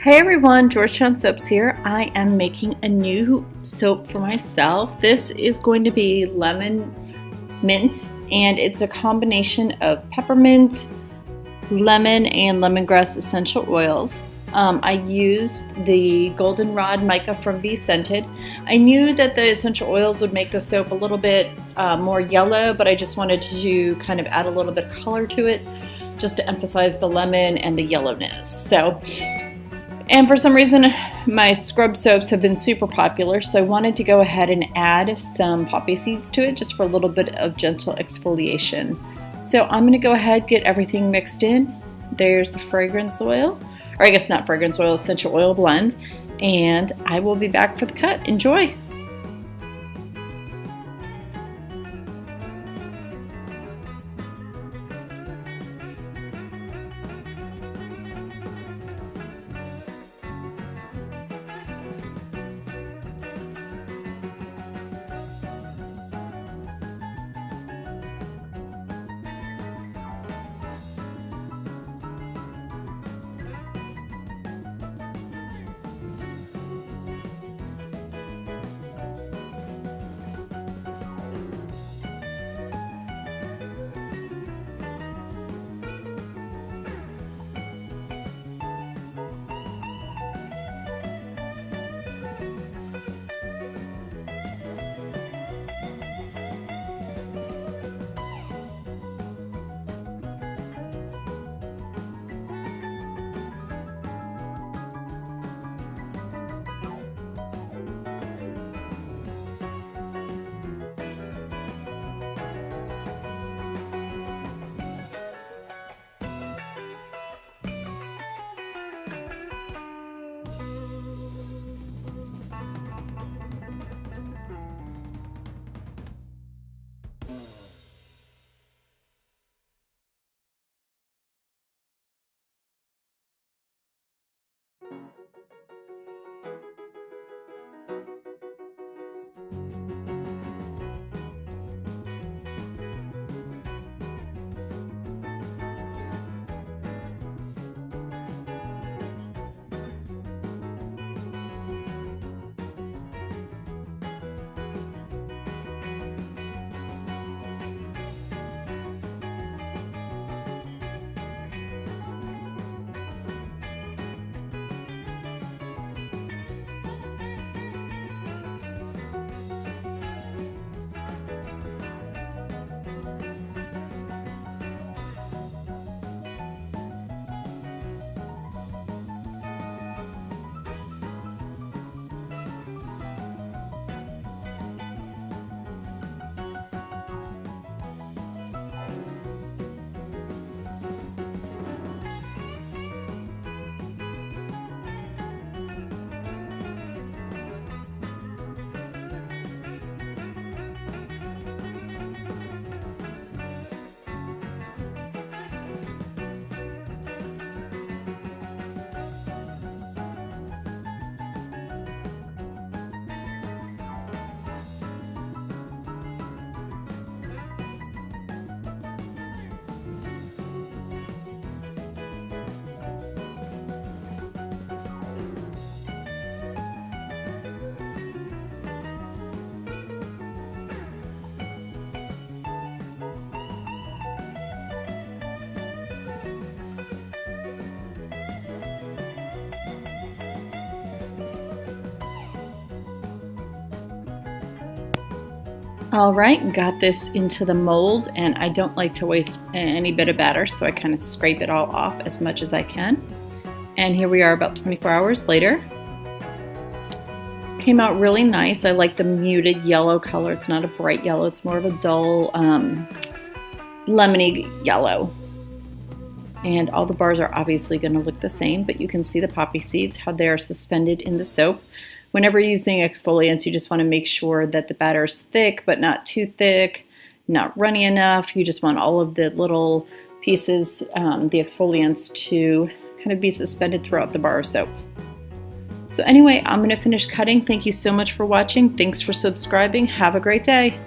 Hey everyone, Georgetown Soaps here. I am making a new soap for myself. This is going to be lemon mint, and it's a combination of peppermint, lemon, and lemongrass essential oils. I used the goldenrod mica from BeScented. I knew that the essential oils would make the soap a little bit more yellow, but I just wanted to kind of add a little bit of color to it just to emphasize the lemon and the yellowness. And for some reason, my scrub soaps have been super popular, so I wanted to go ahead and add some poppy seeds to it just for a little bit of gentle exfoliation. So I'm going to go ahead, get everything mixed in. There's the fragrance oil, or I guess not fragrance oil, essential oil blend, and I will be back for the cut. Enjoy! All right, got this into the mold, and I don't like to waste any bit of batter, so I kind of scrape it all off as much as I can. And here we are about 24 hours later. Came out really nice. I like the muted yellow color. It's not a bright yellow, it's more of a dull lemony yellow. And all the bars are obviously going to look the same, but you can see the poppy seeds, how they are suspended in the soap. Whenever you're using exfoliants, you just want to make sure that the batter is thick, but not too thick, not runny enough. You just want all of the little pieces, the exfoliants, to kind of be suspended throughout the bar of soap. So anyway, I'm going to finish cutting. Thank you so much for watching. Thanks for subscribing. Have a great day.